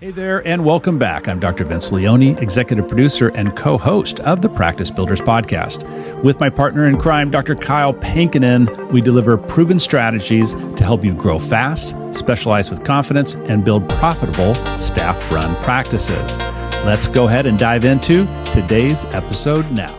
Hey there, and welcome back. I'm Dr. Vince Leone, executive producer and co-host of the Practice Builders podcast. With my partner in crime, Dr. Kyle Pankinen, we deliver proven strategies to help you grow fast, specialize with confidence, and build profitable staff-run practices. Let's go ahead and dive into today's episode now.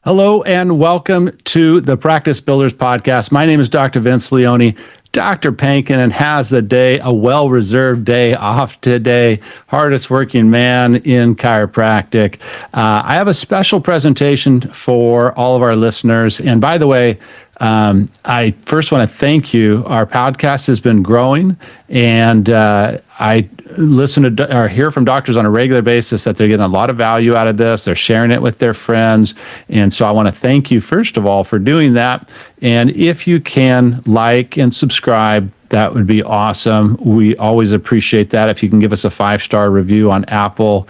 Hello, and welcome to the Practice Builders podcast. My name is Dr. Vince Leone. Dr. Pankinen has a well-reserved day off today, hardest working man in chiropractic. I have a special presentation for all of our listeners. And by the way, I first want to thank you. Our podcast has been growing, and I listen to or hear from doctors on a regular basis that they're getting a lot of value out of this. They're sharing it with their friends. And so I want to thank you, first of all, for doing that. And if you can like and subscribe, that would be awesome. We always appreciate that. If you can give us a 5-star review on Apple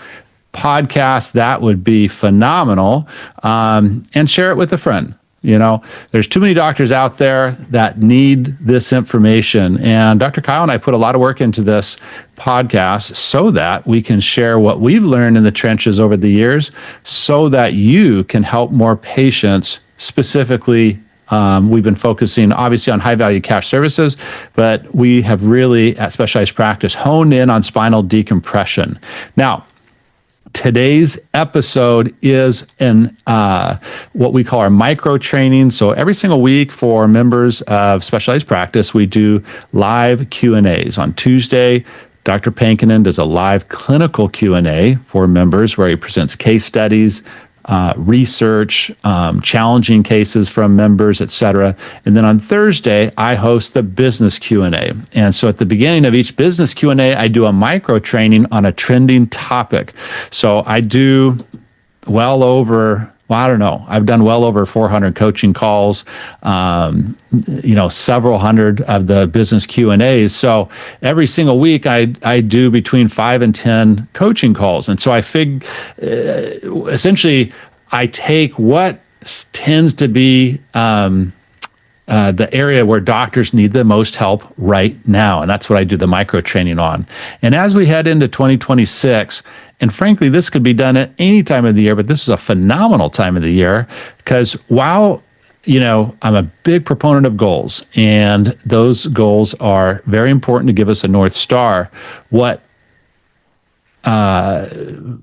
Podcasts, that would be phenomenal. And share it with a friend. You know, there's too many doctors out there that need this information. And Dr. Kyle and I put a lot of work into this podcast so that we can share what we've learned in the trenches over the years so that you can help more patients. Specifically, we've been focusing obviously on high value cash services, but we have really at Specialized Practice honed in on spinal decompression. Now, today's episode is what we call our micro training. So every single week for members of Specialized Practice, we do live Q&As. On Tuesday, Dr. Pankinen does a live clinical Q&A for members where he presents case studies, research, challenging cases from members, et cetera. And then on Thursday, I host the business Q&A. And so at the beginning of each business Q&A, I do a micro training on a trending topic. So I do I've done well over 400 coaching calls, several hundred of the business Q&As. So every single week I do between 5 and 10 coaching calls. And so I essentially I take what tends to be the area where doctors need the most help right now. And that's what I do the micro training on. And as we head into 2026, and frankly, this could be done at any time of the year, but this is a phenomenal time of the year because while, I'm a big proponent of goals, and those goals are very important to give us a North Star. To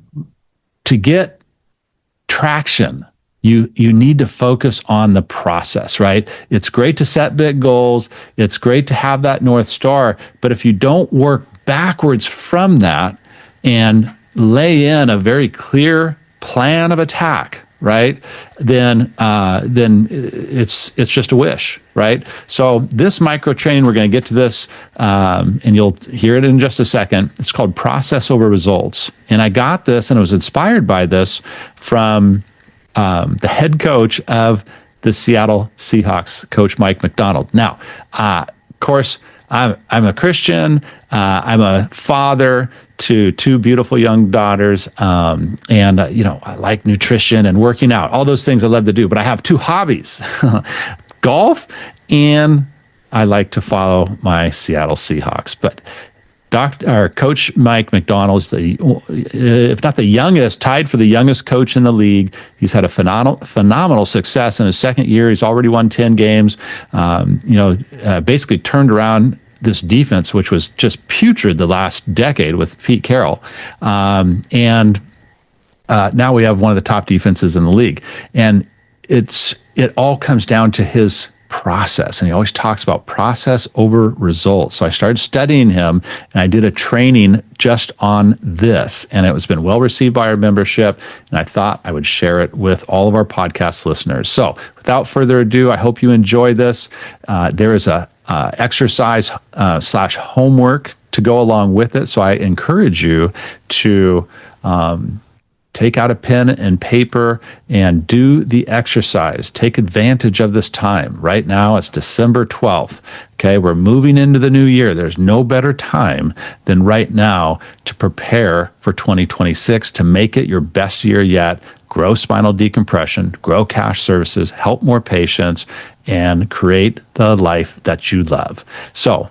get traction, you need to focus on the process, right? It's great to set big goals. It's great to have that North Star. But if you don't work backwards from that and lay in a very clear plan of attack, right? Then it's just a wish, right? So this micro training, we're going to get to this, and you'll hear it in just a second. It's called Process Over Results. And I got this, and I was inspired by this from the head coach of the Seattle Seahawks, Coach Mike Macdonald. Now, of course, I'm a Christian. I'm a father to 2 beautiful young daughters. And I like nutrition and working out, all those things I love to do. But I have 2 hobbies, golf, and I like to follow my Seattle Seahawks. But Coach Mike Macdonald is if not the youngest, tied for the youngest coach in the league. He's had a phenomenal success in his second year. He's already won 10 games. Basically turned around this defense, which was just putrid the last decade with Pete Carroll. And now we have one of the top defenses in the league. And it all comes down to his process. And he always talks about process over results. So I started studying him, and I did a training just on this. And it was been well received by our membership. And I thought I would share it with all of our podcast listeners. So without further ado, I hope you enjoy this. There is a exercise / homework to go along with it. So I encourage you to take out a pen and paper and do the exercise. Take advantage of this time. Right now, it's December 12th. Okay, we're moving into the new year. There's no better time than right now to prepare for 2026 to make it your best year yet. Grow spinal decompression, grow cash services, help more patients, and create the life that you love. So,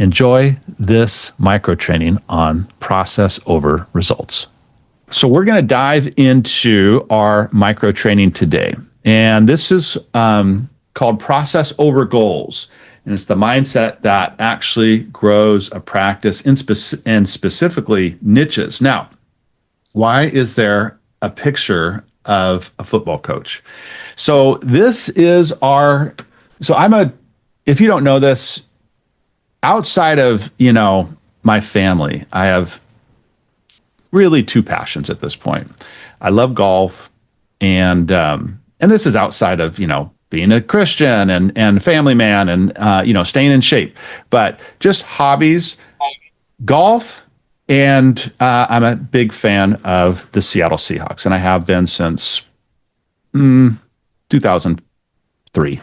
enjoy this micro training on process over results. So we're going to dive into our micro training today. And this is called process over goals. And it's the mindset that actually grows a practice and specifically niches. Now, why is there a picture of a football coach? So this is if you don't know this, outside of, my family, I have really two passions at this point. I love golf, and this is outside of, being a Christian and family man and, staying in shape, but just hobbies, golf. And I'm a big fan of the Seattle Seahawks, and I have been since 2003,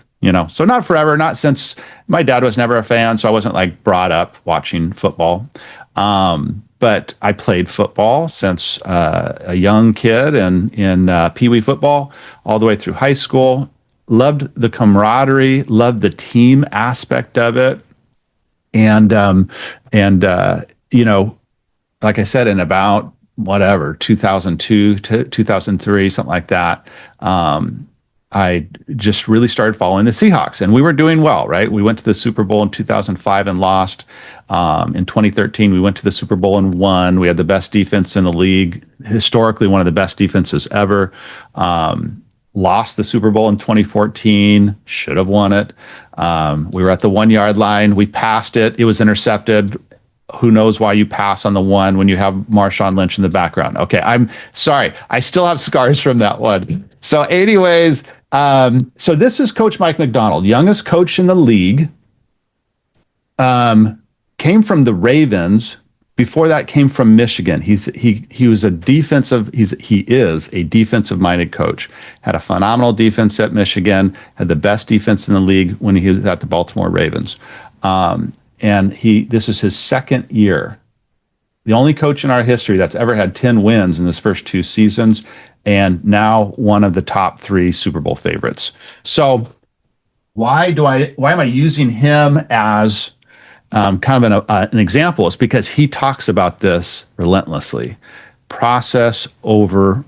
so not forever, not since my dad was never a fan. So I wasn't like brought up watching football. But I played football since a young kid and in Pee Wee football all the way through high school. Loved the camaraderie, loved the team aspect of it. And like I said, in about 2002 to 2003, something like that, I just really started following the Seahawks, and we were doing well, right? We went to the Super Bowl in 2005 and lost. In 2013, we went to the Super Bowl and won. We had the best defense in the league, historically one of the best defenses ever. Lost the Super Bowl in 2014, should have won it. We were at the 1 yard line. We passed it. It was intercepted. Who knows why you pass on the one when you have Marshawn Lynch in the background? Okay, I'm sorry. I still have scars from that one. So anyways, so this is Coach Mike Macdonald, youngest coach in the league. Came from the Ravens. Before that, came from Michigan. He is a defensive minded coach. Had a phenomenal defense at Michigan. Had the best defense in the league when he was at the Baltimore Ravens. And this is his second year. The only coach in our history that's ever had 10 wins in his first two seasons, and now one of the top 3 Super Bowl favorites. So why am I using him as kind of an example? It's because he talks about this relentlessly. Process over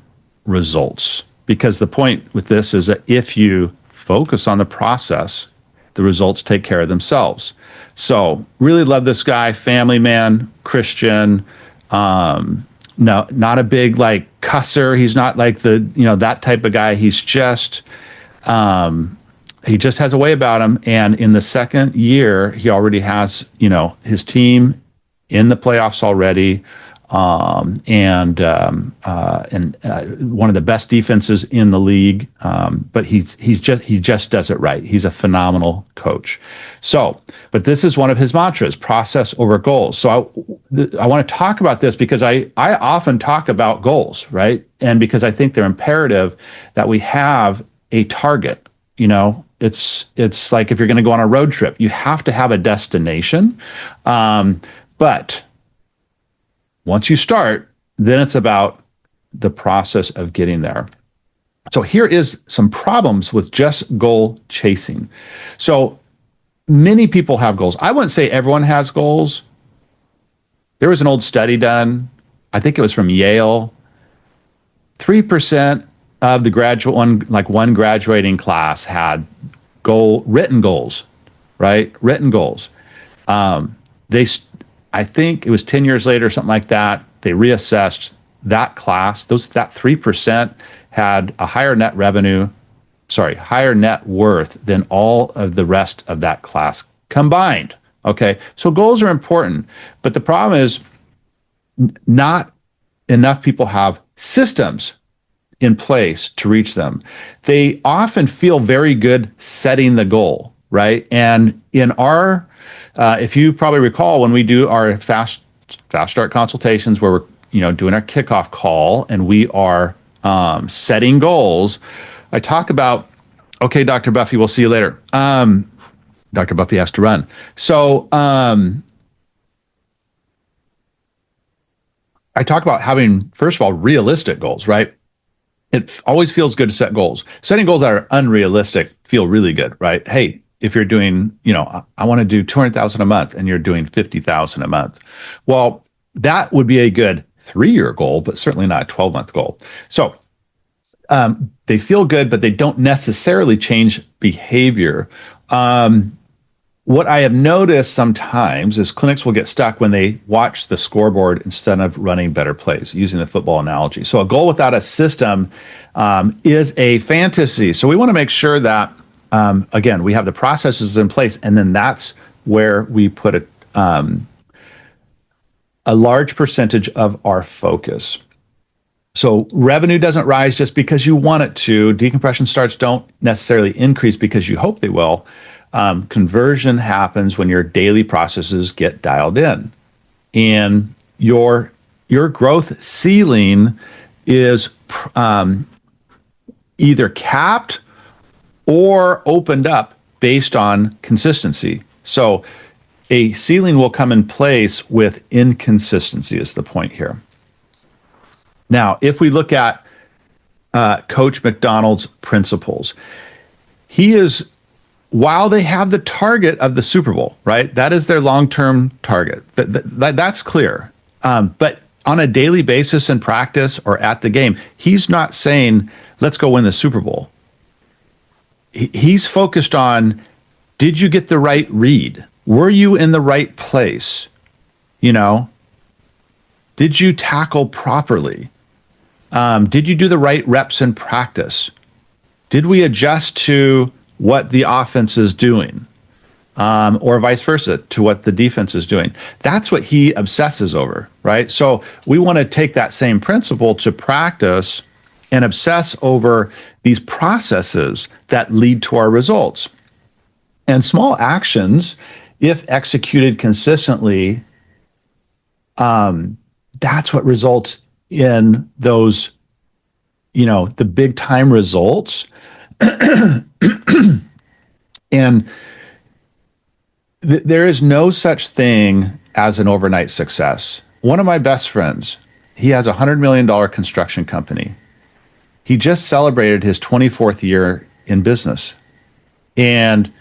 results. Because the point with this is that if you focus on the process, the results take care of themselves. So really love this guy, family man, Christian, no, not a big like cusser. He's not like that type of guy. He's just, he just has a way about him. And in the second year, he already has, his team in the playoffs already. And one of the best defenses in the league. But he just does it right. He's a phenomenal coach. So, but this is one of his mantras: process over goals. So I want to talk about this because I often talk about goals, right? And because I think they're imperative that we have a target. It's like if you're going to go on a road trip, you have to have a destination. But once you start, then it's about the process of getting there. So here is some problems with just goal chasing. So many people have goals. I wouldn't say everyone has goals. There was an old study done, I think it was from Yale. 3% of the one graduating class had written goals, right? Written goals. I think it was 10 years later, something like that, they reassessed that class. That 3% had a higher net worth than all of the rest of that class combined. Okay, so goals are important, but the problem is not enough people have systems in place to reach them. They often feel very good setting the goal, right? And in our if you probably recall, when we do our fast start consultations where we're doing our kickoff call and we are setting goals, I talk about, okay, Dr. Buffy, we'll see you later. Dr. Buffy has to run. So I talk about having, first of all, realistic goals, right? It always feels good to set goals. Setting goals that are unrealistic feel really good, right? Hey, if you're doing, I want to do 200,000 a month and you're doing 50,000 a month. Well, that would be a good 3-year goal, but certainly not a 12-month goal. So they feel good, but they don't necessarily change behavior. What I have noticed sometimes is clinics will get stuck when they watch the scoreboard instead of running better plays, using the football analogy. So a goal without a system is a fantasy. So we want to make sure that, again, we have the processes in place, and then that's where we put a large percentage of our focus. So revenue doesn't rise just because you want it to. Decompression starts don't necessarily increase because you hope they will. Conversion happens when your daily processes get dialed in, and your growth ceiling is either capped or opened up based on consistency. So a ceiling will come in place with inconsistency is the point here. Now, if we look at Coach McDonald's principles, while they have the target of the Super Bowl, right? That is their long-term target. That's clear. But on a daily basis in practice or at the game, he's not saying, let's go win the Super Bowl. He's focused on, did you get the right read? Were you in the right place? Did you tackle properly? Did you do the right reps in practice? Did we adjust to what the offense is doing, or vice versa, to what the defense is doing? That's what he obsesses over, right? So we want to take that same principle to practice and obsess over these processes that lead to our results. And small actions, if executed consistently, that's what results in those, the big time results. And there is no such thing as an overnight success. One of my best friends, he has a $100 million construction company. He just celebrated his 24th year in business. And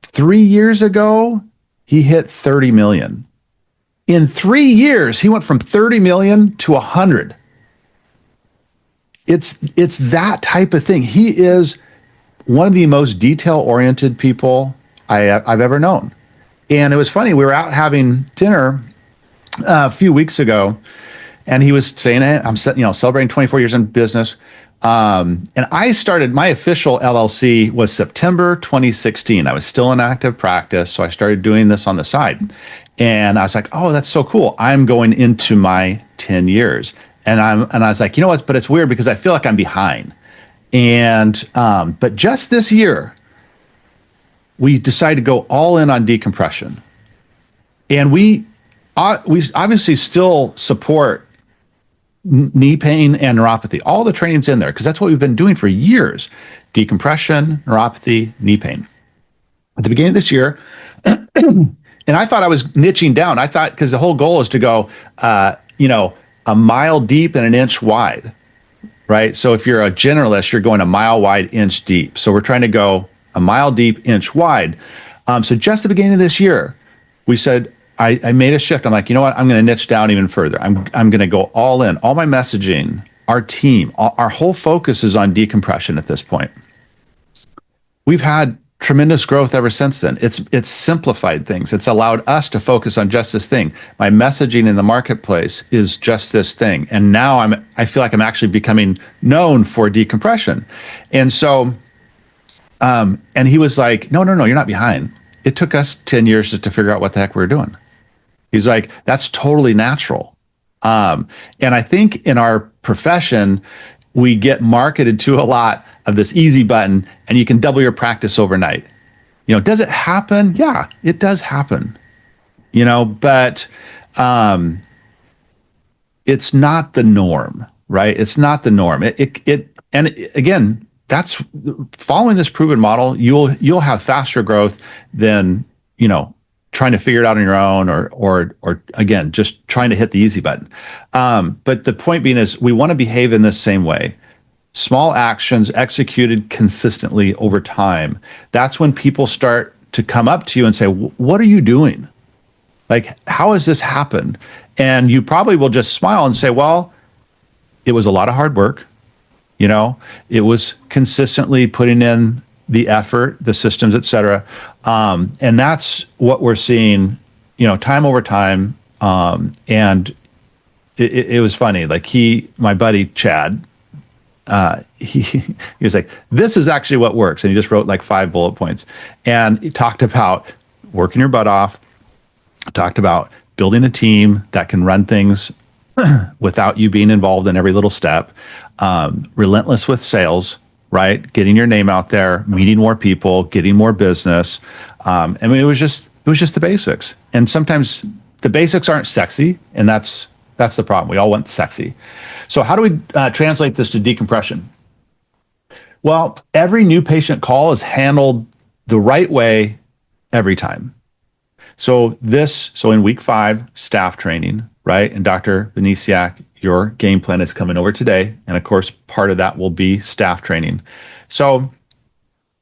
3 years ago, he hit 30 million. In 3 years, he went from 30 million to 100. It's that type of thing. He is one of the most detail-oriented people I've ever known. And it was funny, we were out having dinner a few weeks ago, and he was saying, hey, I'm celebrating 24 years in business. And I started, my official LLC was September 2016. I was still in active practice, so I started doing this on the side. And I was like, oh, that's so cool. I'm going into my 10 years. And I was like, you know what? But it's weird because I feel like I'm behind. And but just this year, we decided to go all in on decompression. And we obviously still support knee pain and neuropathy. All the training's in there because that's what we've been doing for years. Decompression, neuropathy, knee pain. At the beginning of this year, and I thought I was niching down. I thought, because the whole goal is to go, a mile deep and an inch wide, right? So if you're a generalist, you're going a mile wide, inch deep. So we're trying to go a mile deep, inch wide. So just at the beginning of this year, we said, I made a shift. I'm like, you know what? I'm going to niche down even further. I'm going to go all in. All my messaging, our team, our whole focus is on decompression at this point. We've had tremendous growth ever since then. It's simplified things. It's allowed us to focus on just this thing. My messaging in the marketplace is just this thing. And now I feel like I'm actually becoming known for decompression. And so, and he was like, no, you're not behind. It took us 10 years just to figure out what the heck we were doing. He's like, that's totally natural. And I think in our profession, we get marketed to a lot of this easy button and you can double your practice overnight. Does it happen? Yeah, it does happen. But it's not the norm, right? It's not the norm. And again, that's following this proven model. You'll have faster growth than, trying to figure it out on your own or again, just trying to hit the easy button. But the point being is we want to behave in this same way. small actions executed consistently over time, that's when people start to come up to you and say, what are you doing? Like, how has this happened? And you probably will just smile and say, well, it was a lot of hard work. It was consistently putting in the effort, the systems, et cetera. And that's what we're seeing, time over time. And it was funny. Like my buddy, Chad, he was like, this is actually what works. And he just wrote like 5 bullet points. And he talked about working your butt off, talked about building a team that can run things without you being involved in every little step, relentless with sales, right? Getting your name out there, meeting more people, getting more business. I mean, it was just the basics. And sometimes the basics aren't sexy, and that's the problem. We all want sexy. So how do we translate this to decompression? Well, every new patient call is handled the right way every time. So in week 5, staff training, right? And Dr. Venesiak, your game plan is coming over today. And of course, part of that will be staff training. So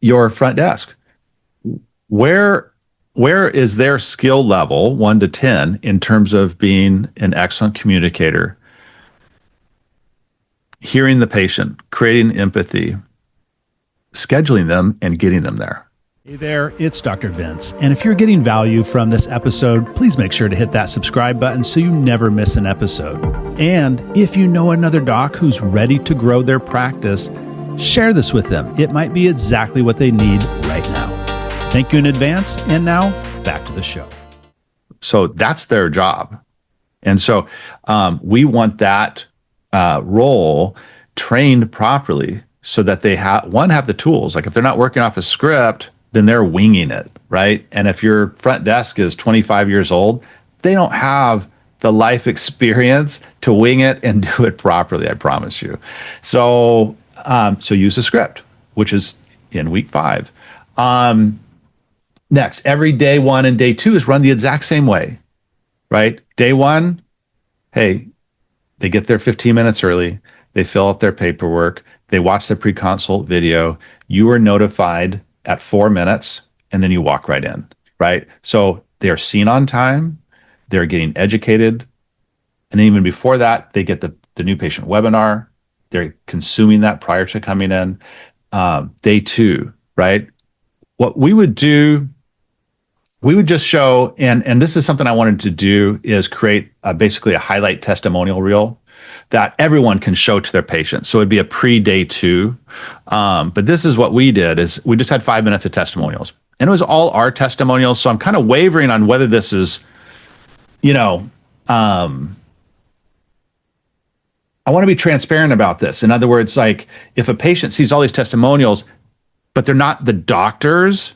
your front desk, where is their skill level 1 to 10 in terms of being an excellent communicator, hearing the patient, creating empathy, scheduling them, and getting them there? Hey there, it's Dr. Vince. And if you're getting value from this episode, please make sure to hit that subscribe button so you never miss an episode. And if you know another doc who's ready to grow their practice, share this with them. It might be exactly what they need right now. Thank you in advance. And now back to the show. So that's their job. And so we want that role trained properly so that they have the tools. Like if they're not working off a script, then they're winging it, right? And if your front desk is 25 years old, they don't have the life experience to wing it and do it properly, I promise you. So use a script, which is in week 5. Next, every day 1 and day 2 is run the exact same way, right? Day 1, hey, they get there 15 minutes early, they fill out their paperwork, they watch the pre-consult video, you are notified at 4 minutes, and then you walk right in, right? So they're seen on time, they're getting educated, and even before that, they get the new patient webinar, they're consuming that prior to coming in. Day 2, right? What we would do, we would just show, and this is something I wanted to do, is create basically a highlight testimonial reel that everyone can show to their patients. So it'd be a pre-day 2. But this is what we did, is we just had 5 minutes of testimonials. And it was all our testimonials. So I'm kind of wavering on whether this is, I want to be transparent about this. In other words, like if a patient sees all these testimonials, but they're not the doctors,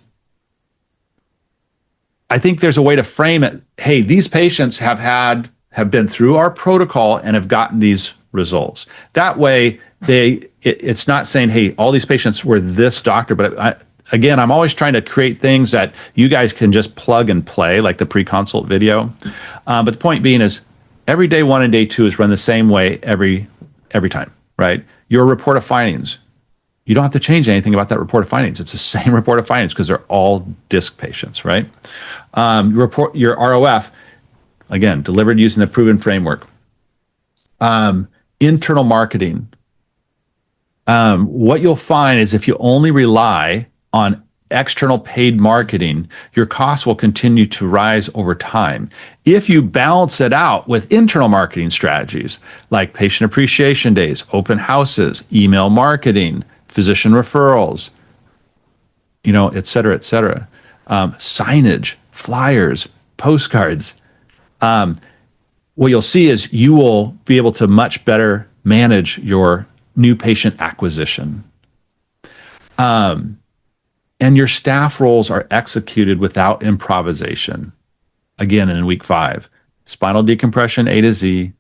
I think there's a way to frame it. Hey, these patients have been through our protocol and have gotten these results. That way, it's not saying, hey, all these patients were this doctor, but I'm always trying to create things that you guys can just plug and play, like the pre-consult video. But the point being is, every day 1 and day 2 is run the same way every time, right? Your report of findings, you don't have to change anything about that report of findings. It's the same report of findings because they're all disc patients, right? Report your ROF, again, delivered using the proven framework. Internal marketing. What you'll find is if you only rely on external paid marketing, your costs will continue to rise over time. If you balance it out with internal marketing strategies like patient appreciation days, open houses, email marketing, physician referrals, et cetera, signage, flyers, postcards, what you'll see is you will be able to much better manage your new patient acquisition. And your staff roles are executed without improvisation. Again, in week 5, spinal decompression A to Z,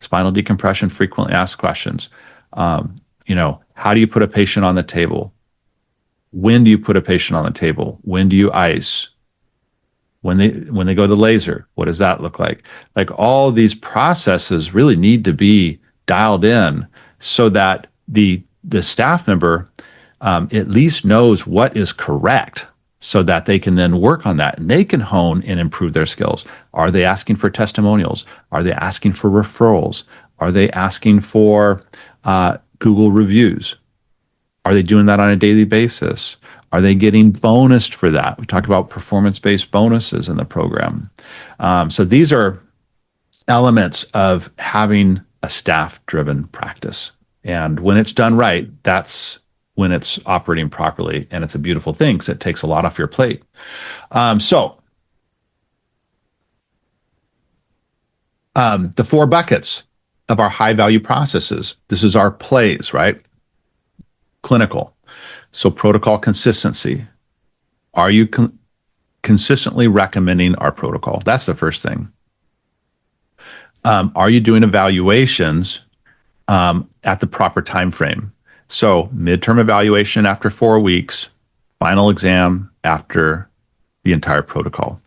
spinal decompression frequently asked questions. How do you put a patient on the table? When do you put a patient on the table? When do you ice? When they go to laser, what does that look like? Like all these processes really need to be dialed in so that the the staff member at least knows what is correct so that they can then work on that and they can hone and improve their skills. Are they asking for testimonials? Are they asking for referrals? Are they asking for Google reviews? Are they doing that on a daily basis? Are they getting bonused for that? We talked about performance-based bonuses in the program. So these are elements of having a staff-driven practice. And when it's done right, that's when it's operating properly. And it's a beautiful thing because it takes a lot off your plate. The 4 buckets of our high-value processes. This is our plays, right? Clinical. So protocol consistency. Are you consistently recommending our protocol? That's the first thing. Are you doing evaluations at the proper time frame? So midterm evaluation after 4 weeks, final exam after the entire protocol.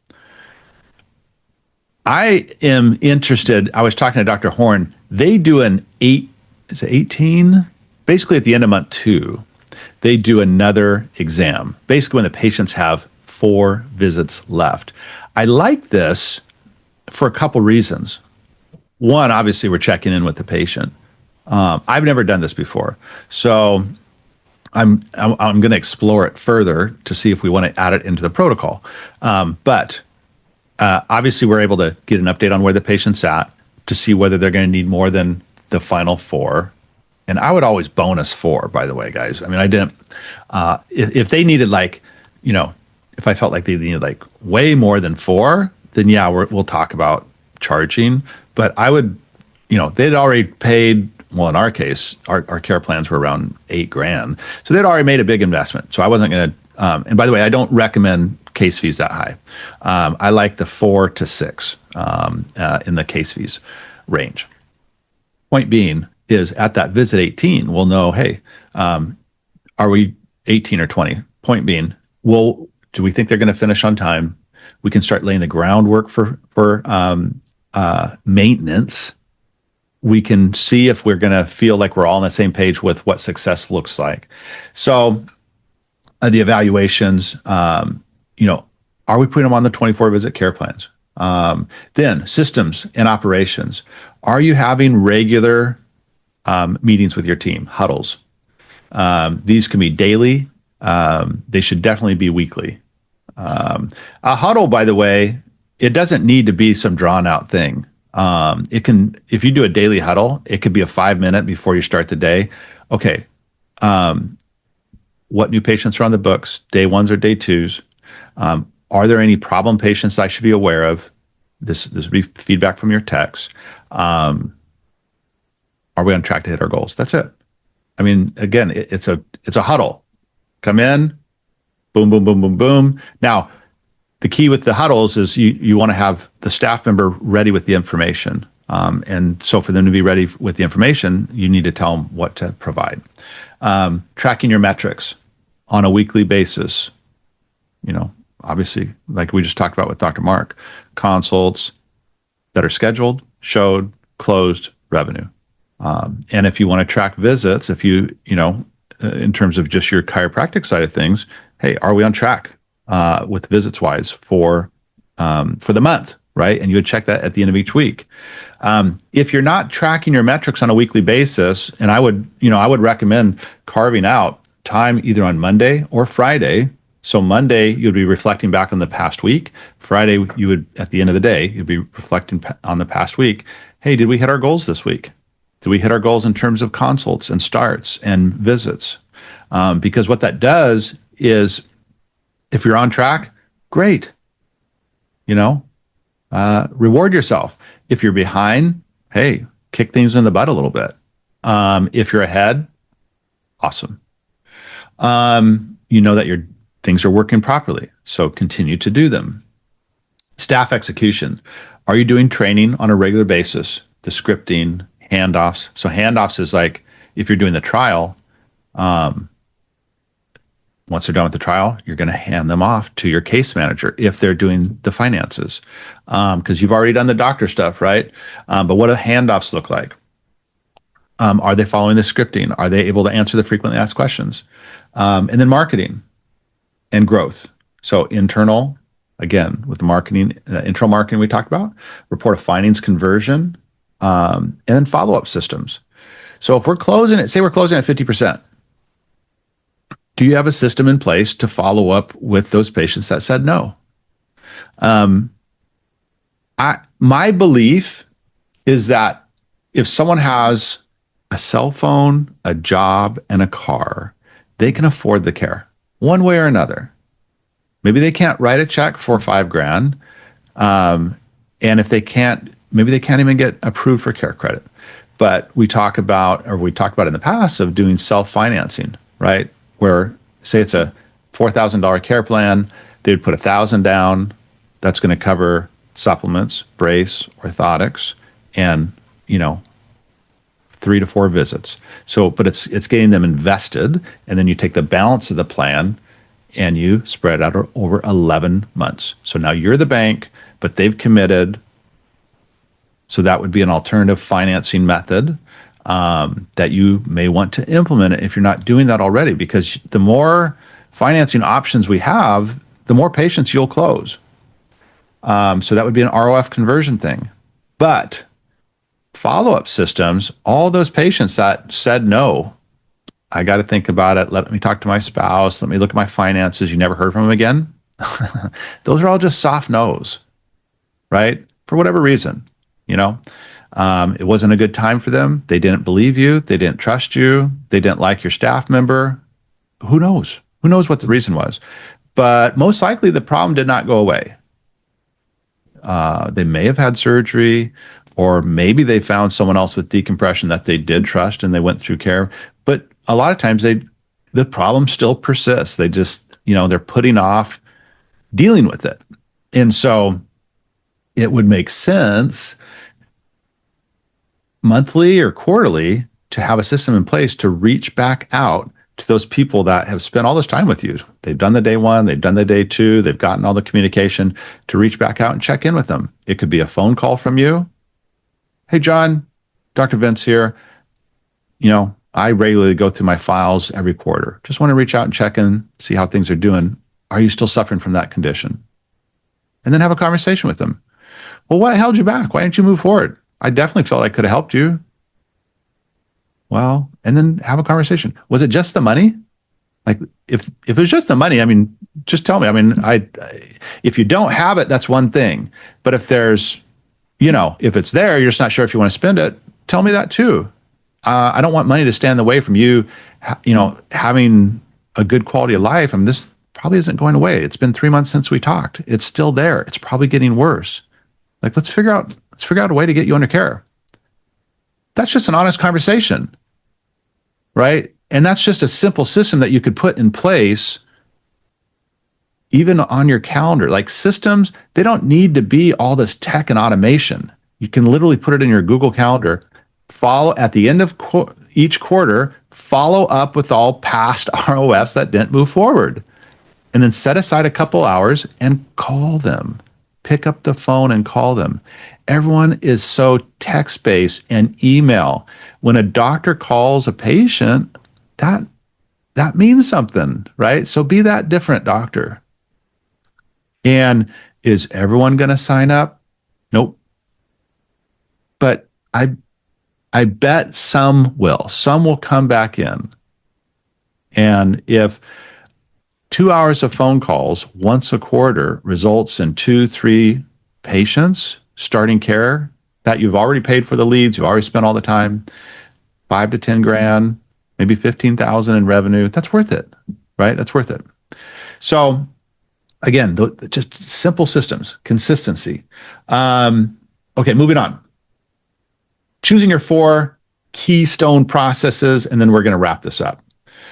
I am interested. I was talking to Dr. Horn. They do an 18? Basically at the end of month 2, they do another exam, basically when the patients have 4 visits left. I like this for a couple reasons. One, obviously, we're checking in with the patient. I've never done this before, so I'm going to explore it further to see if we want to add it into the protocol. But obviously, we're able to get an update on where the patient's at to see whether they're going to need more than the final 4. And I would always bonus 4, by the way, guys. I mean, I didn't. If they needed if I felt like they needed like way more than 4, then yeah, we'll talk about charging. But I would, they'd already paid. Well, in our case, our care plans were around $8,000, so they'd already made a big investment. So I wasn't going to. And by the way, I don't recommend case fees that high. I like the 4 to 6 in the case fees range. Point being is at that visit 18, we'll know, hey, are we 18 or 20? Point being, do we think they're going to finish on time? We can start laying the groundwork for maintenance. We can see if we're going to feel like we're all on the same page with what success looks like. So the evaluations, are we putting them on the 24 visit care plans? Then systems and operations. Are you having regular meetings with your team, huddles? These can be daily. They should definitely be weekly. A huddle, by the way, it doesn't need to be some drawn out thing. It can, if you do a daily huddle, it could be a 5-minute before you start the day. Okay. What new patients are on the books, day 1s or day 2s? Are there any problem patients I should be aware of? This would be feedback from your techs. Are we on track to hit our goals? That's it. I mean, again, it's a huddle. Come in, boom, boom, boom, boom, boom. Now, the key with the huddles is you want to have the staff member ready with the information. And so for them to be ready with the information, you need to tell them what to provide. Tracking your metrics on a weekly basis. Obviously, like we just talked about with Dr. Mark, consults that are scheduled, showed, closed, revenue. And if you want to track visits, if in terms of just your chiropractic side of things, hey, are we on track with visits wise for the month, right? And you would check that at the end of each week. If you're not tracking your metrics on a weekly basis, and I would recommend carving out time either on Monday or Friday. So Monday, you'd be reflecting back on the past week. Friday, you would, at the end of the day, you'd be reflecting on the past week. Hey, did we hit our goals this week? Did we hit our goals in terms of consults and starts and visits? Because what that does is, if you're on track, great. Reward yourself. If you're behind, hey, kick things in the butt a little bit. If you're ahead, awesome. You know that your things are working properly, so continue to do them. Staff execution. Are you doing training on a regular basis? The scripting, handoffs. So handoffs is like if you're doing the trial, once they're done with the trial, you're going to hand them off to your case manager if they're doing the finances, because you've already done the doctor stuff, right? But what do handoffs look like? Are they following the scripting? Are they able to answer the frequently asked questions? And then marketing and growth. So internal, again, with the marketing, internal marketing we talked about, report of findings conversion, and then follow-up systems. So if we're closing it, say we're closing at 50%, do you have a system in place to follow up with those patients that said no? My belief is that if someone has a cell phone, a job, and a car, they can afford the care one way or another. Maybe they can't write a check for $5,000. And if they can't, maybe they can't even get approved for care credit. But we talked about in the past of doing self-financing, right? Where say it's a $4,000 care plan, they would put $1,000 down. That's going to cover supplements, brace, orthotics, and 3 to 4 visits. So, but it's getting them invested, and then you take the balance of the plan and you spread it out over 11 months. So now you're the bank, but they've committed. So that would be an alternative financing method that you may want to implement if you're not doing that already, because the more financing options we have, the more patients you'll close. So that would be an ROF conversion thing. But follow-up systems, all those patients that said no, I got to think about it. Let me talk to my spouse. Let me look at my finances. You never heard from them again. Those are all just soft no's, right? For whatever reason, it wasn't a good time for them. They didn't believe you. They didn't trust you. They didn't like your staff member. Who knows? Who knows what the reason was? But most likely the problem did not go away. They may have had surgery, or maybe they found someone else with decompression that they did trust and they went through care. But a lot of times the problem still persists. They just, they're putting off dealing with it. And so it would make sense monthly or quarterly to have a system in place to reach back out to those people that have spent all this time with you. They've done the day 1, they've done the day 2, they've gotten all the communication, to reach back out and check in with them. It could be a phone call from you. Hey, John, Dr. Vince here. I regularly go through my files every quarter. Just want to reach out and check in, see how things are doing. Are you still suffering from that condition? And then have a conversation with them. Well, what held you back? Why didn't you move forward? I definitely felt I could have helped you. Well, and then have a conversation. Was it just the money? Like, if it was just the money, just tell me. If you don't have it, that's one thing. But if there's, if it's there, you're just not sure if you want to spend it, tell me that too. I don't want money to stand in the way from you, having a good quality of life. This probably isn't going away. It's been 3 months since we talked. It's still there. It's probably getting worse. Like, let's figure out a way to get you under care. That's just an honest conversation, right? And that's just a simple system that you could put in place even on your calendar. Like, systems, they don't need to be all this tech and automation. You can literally put it in your Google Calendar, follow at the end of each quarter, follow up with all past ROFs that didn't move forward, and then set aside a couple hours and call them. Pick up the phone and call them. Everyone is so text-based and email. When a doctor calls a patient, that means something, right? So be that different doctor. And is everyone going to sign up? Nope. But I bet some will. Some will come back in. And if 2 hours of phone calls once a quarter results in 2-3 patients starting care that you've already paid for the leads, you've already spent all the time, $5 to $10,000, maybe $15,000 in revenue, that's worth it, right? That's worth it. So again, just simple systems, consistency. Okay, moving on. Choosing your 4 keystone processes, and then we're going to wrap this up.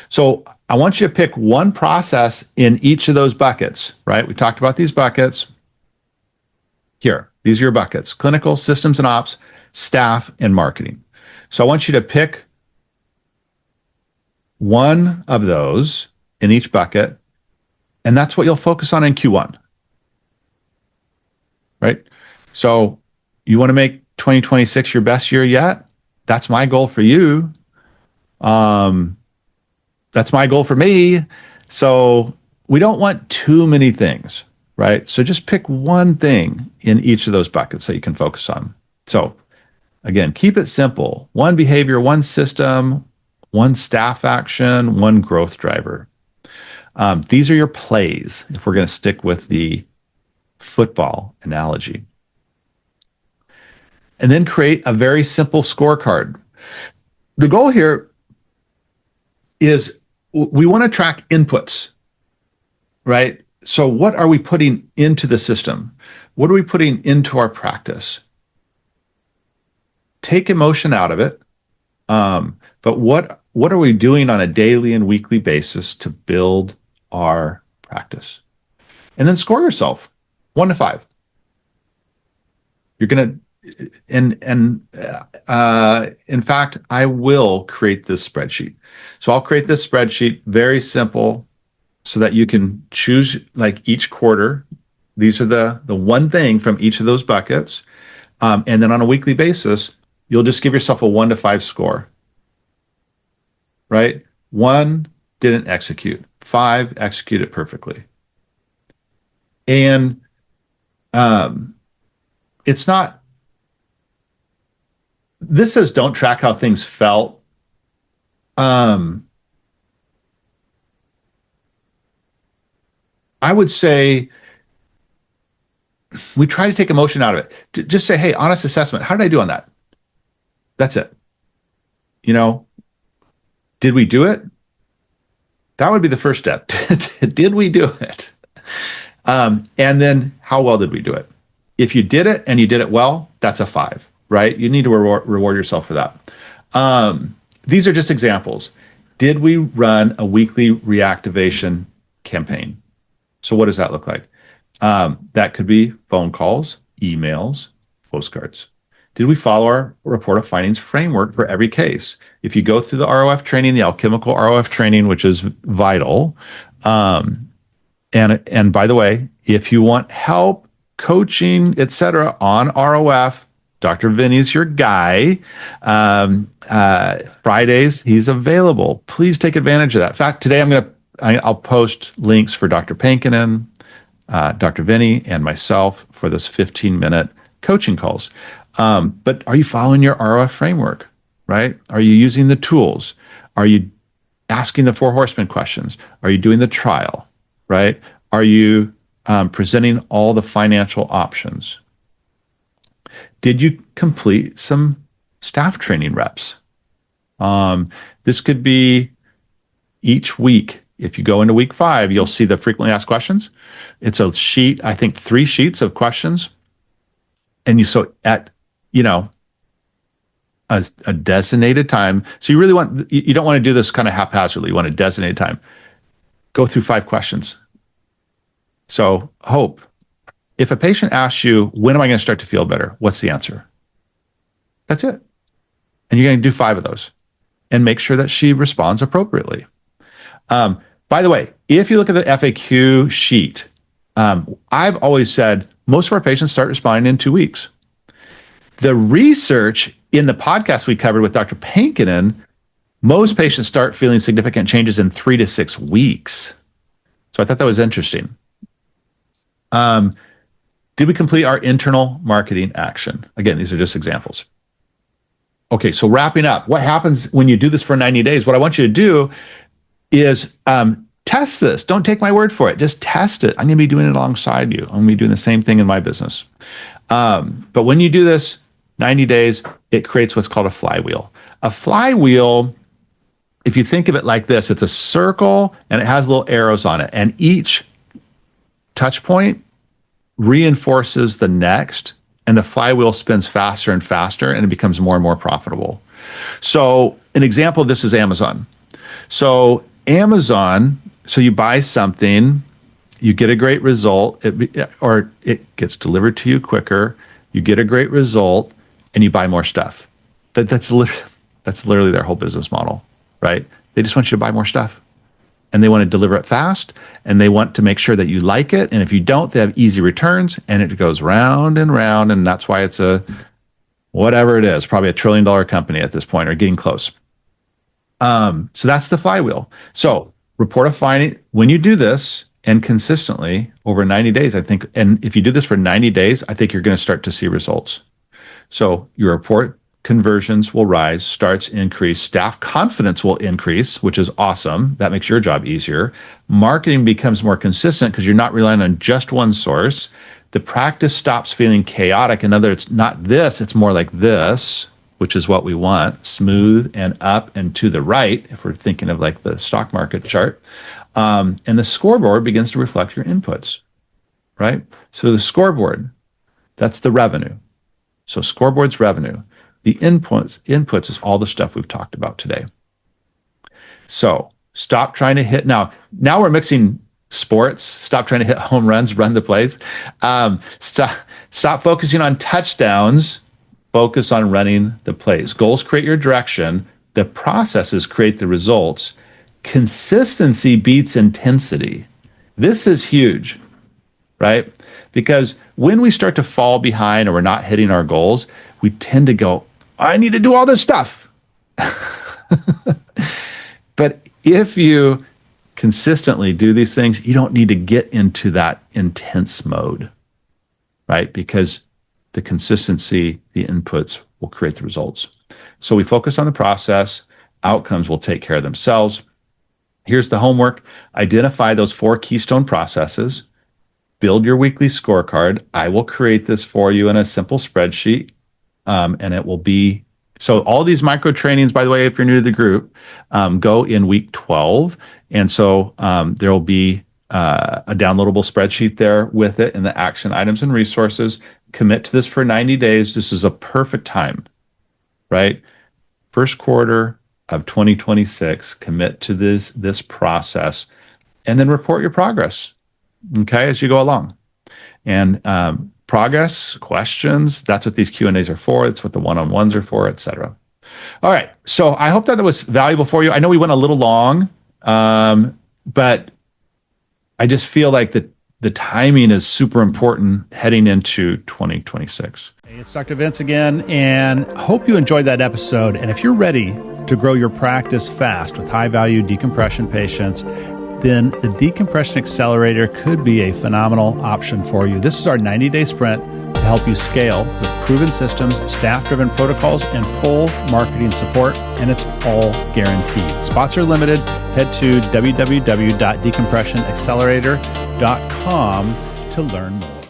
So I want you to pick one process in each of those buckets, right? We talked about these buckets. Here, these are your buckets: clinical, systems and ops, staff, and marketing. So I want you to pick one of those in each bucket, and that's what you'll focus on in Q1, right? So you want to make 2026 your best year yet? that's my goal for you. That's my goal for me. So we don't want too many things, right? So just pick one thing in each of those buckets that you can focus on. So again, keep it simple. One behavior, one system, one staff action, one growth driver. These are your plays if we're going to stick with the football analogy. And then create a very simple scorecard. The goal here is we want to track inputs, right? So what are we putting into the system? What are we putting into our practice? Take emotion out of it. But what are we doing on a daily and weekly basis to build our practice? And then score yourself 1 to 5. You're going to, in fact, I will create this spreadsheet. So I'll create this spreadsheet, very simple, so that you can choose like each quarter. These are the one thing from each of those buckets. And then on a weekly basis, you'll just give yourself a 1 to 5 score, right? 1, didn't execute. 5, executed perfectly. And it's not, this says don't track how things felt. I would say we try to take emotion out of it. Just say, hey, honest assessment. How did I do on that? That's it. You know, did we do it? That would be the first step. Did we do it? And then how well did we do it? If you did it and you did it well, that's a 5, right? You need to reward yourself for that. These are just examples. Did we run a weekly reactivation campaign? So what does that look like? That could be phone calls, emails, postcards. Did we follow our report of findings framework for every case? If you go through the ROF training, the alchemical ROF training, which is vital. And by the way, if you want help, coaching, etc., on ROF, Dr. Vinny's your guy. Fridays, he's available. Please take advantage of that. In fact, today I'll post links for Dr. Pankinen, Dr. Vinny, and myself for this 15-minute coaching calls. But are you following your ROF framework, right? Are you using the tools? Are you asking the 4 horsemen questions? Are you doing the trial, right? Are you presenting all the financial options? Did you complete some staff training reps? This could be each week. If you go into week 5, you'll see the frequently asked questions. It's a sheet, I think 3 sheets of questions. And you a designated time. So you don't want to do this kind of haphazardly. You want a designated time. Go through 5 questions. So hope. If a patient asks you, when am I going to start to feel better? What's the answer? That's it. And you're going to do 5 of those and make sure that she responds appropriately. By the way, if you look at the FAQ sheet, I've always said most of our patients start responding in 2 weeks. The research in the podcast we covered with Dr. Pankinen, most patients start feeling significant changes in 3 to 6 weeks. So I thought that was interesting. Did we complete our internal marketing action? Again, these are just examples. Okay, so wrapping up, what happens when you do this for 90 days? What I want you to do is test this. Don't take my word for it. Just test it. I'm going to be doing it alongside you. I'm going to be doing the same thing in my business. But when you do this 90 days, it creates what's called a flywheel. A flywheel, if you think of it like this, it's a circle and it has little arrows on it. And each touch point reinforces the next, and the flywheel spins faster and faster, and it becomes more and more profitable. So an example of this is Amazon. So you buy something, you get a great result, or it gets delivered to you quicker, you get a great result, and you buy more stuff. That's literally their whole business model, right? They just want you to buy more stuff. And they want to deliver it fast, and they want to make sure that you like it. And if you don't, they have easy returns, and it goes round and round. And that's why it's a whatever it is, probably $1 trillion company at this point or getting close. So that's the flywheel. So report a finding. When you do this and consistently over 90 days, I think, and if you do this for 90 days, I think you're going to start to see results. So your report conversions will rise, starts increase, staff confidence will increase, which is awesome. That makes your job easier. Marketing becomes more consistent because you're not relying on just one source. The practice stops feeling chaotic. In other words, not this, it's more like this, which is what we want, smooth and up and to the right, if we're thinking of like the stock market chart. And the scoreboard begins to reflect your inputs, right? So the scoreboard, that's the revenue. So scoreboard's revenue. The inputs is all the stuff we've talked about today. So stop trying to hit. Now we're mixing sports. Stop trying to hit home runs, run the plays. Stop focusing on touchdowns. Focus on running the plays. Goals create your direction. The processes create the results. Consistency beats intensity. This is huge, right? Because when we start to fall behind or we're not hitting our goals, we tend to go, I need to do all this stuff. But if you consistently do these things, you don't need to get into that intense mode, right? Because the consistency, the inputs will create the results. So we focus on the process. Outcomes will take care of themselves. Here's the homework. Identify those 4 keystone processes. Build your weekly scorecard. I will create this for you in a simple spreadsheet. And it will be, so all these micro trainings, by the way, if you're new to the group, go in week 12. And so there will be a downloadable spreadsheet there with it and the action items and resources. Commit to this for 90 days. This is a perfect time, right? First quarter of 2026, commit to this process and then report your progress, okay, as you go along. And progress, questions, that's what these Q&As are for. It's what the one-on-ones are for, etc. All right. So I hope that was valuable for you. I know we went a little long, but I just feel like the timing is super important heading into 2026. Hey, it's Dr. Vince again, and hope you enjoyed that episode. And if you're ready to grow your practice fast with high-value decompression patients, then the Decompression Accelerator could be a phenomenal option for you. This is our 90-day sprint to help you scale with proven systems, staff-driven protocols, and full marketing support, and it's all guaranteed. Spots are limited. Head to www.decompressionaccelerator.com to learn more.